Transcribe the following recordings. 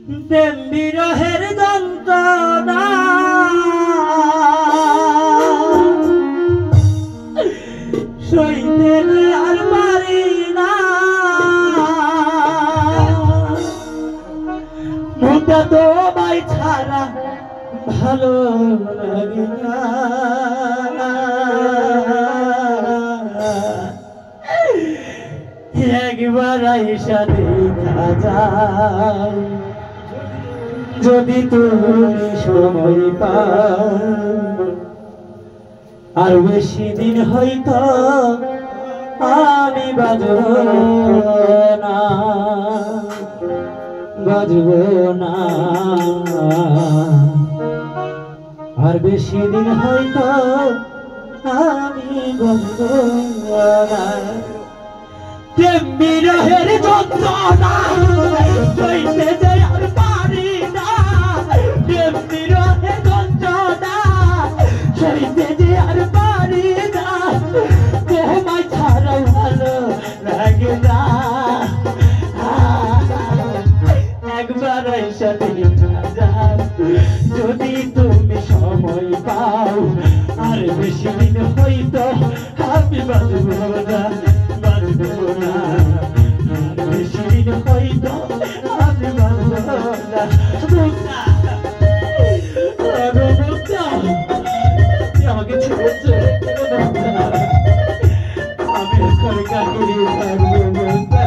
প্রেম বিরহের যন্ত্রণা সইতে আর পারি না, মুখটা তো বাই ছাড়া ভালো লাগে না। একবার আইসা দেখা যায় যদি তুমি সময় পাও, আর বেশি দিন হয়তো আমি বাজব না, বাজব না, আর বেশি দিন হয়তো আমি বাজব না। প্রেম বিরহের যন্ত্রণা সইতে যে আর পারি না, প্রেম বিরহের যন্ত্রণা সইতে যে আর পারি না, তোমায় ছাড়াও ভালো লাগে না। একবার আইসা দেখা যাও যদি তুমি সময় পাও, আর বেশি দিন হয়তো আমি বাজব না, বাজব না, আর বেশি দিন হয়তো আমি বাজব না। আমাকে ছেড়েছে আমি এখন কাকুরি থাকবো বলতা।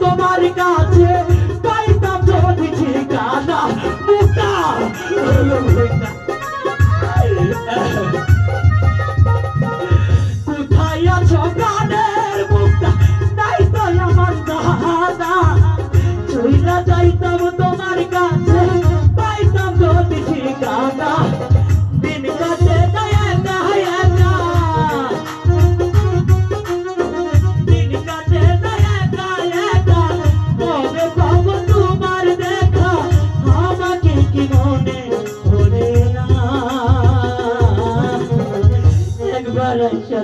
তোমার কাছে পাইতাম যদি ঠিকানা, মুক্তা কোথায় আছো প্রাণের মুক্তা, নাই তো আমার দাদা, চইলা যাইতাম তোমার কাছে পাইতাম যদি ঠিকানা।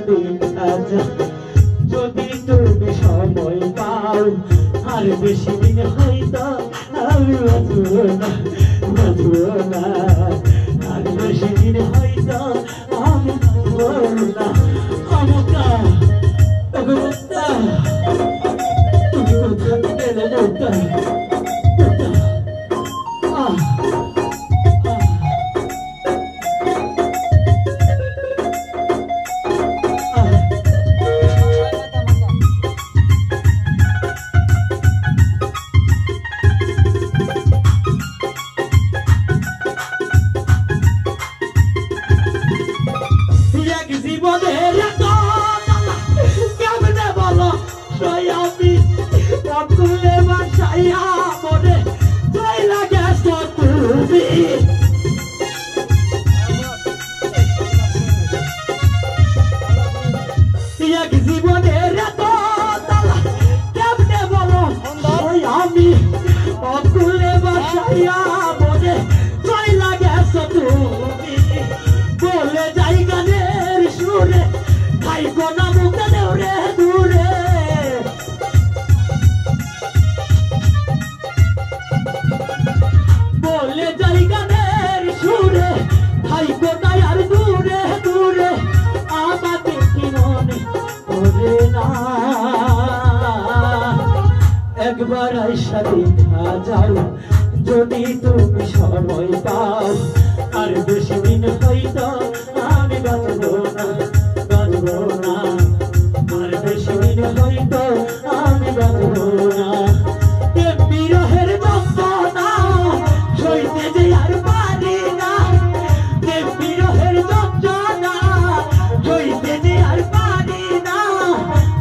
দিন কাটে যদি তুমি সময় পাও, আর বেশি দিন হয়তো আমি বাঁচব না, বাঁচব না, আর বেশি দিন হয়তো আমি বাঁচব না। মুক্তা মুক্তা তুমি কোথায় গেলে মুক্তা? জীবনের কেমনে বলো আমি অতুলে বাসাইয়া মনে চইলা গেছ তুমি, জীবনের কেমনে বলো আমি অতুলে বাসাইয়া মনে চইলা গেছ তুমি, বলে যাই গানের সুরে খাইবো না মুখে দেউরে দূরে, বলে যাই গানের সুরে খাইবো না আর দূরে দূরে, আমাকে কি মনে করে না। একবার আইসা দেখা যাও যদি তুমি সময় পাও, আর বেশি দিন হয়তো আমি বাঁচব না, বাঁচব না, আর বেশি দিন হয়তো আমি বাঁচব না। প্রেম বিরহের যন্ত্রণা সইতে যে আর পারি না, প্রেম বিরহের যন্ত্রণা সইতে যে আর পারি না,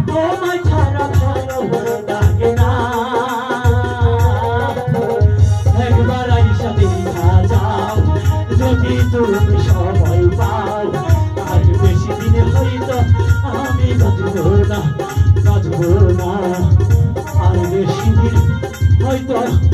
তোমায় ছাড়া ভালো লাগে না। একবার আইসা দেখা যাও যদি তুমি সময় পাও, আমি বাঁচবো না আর বেশি দিন হয়তো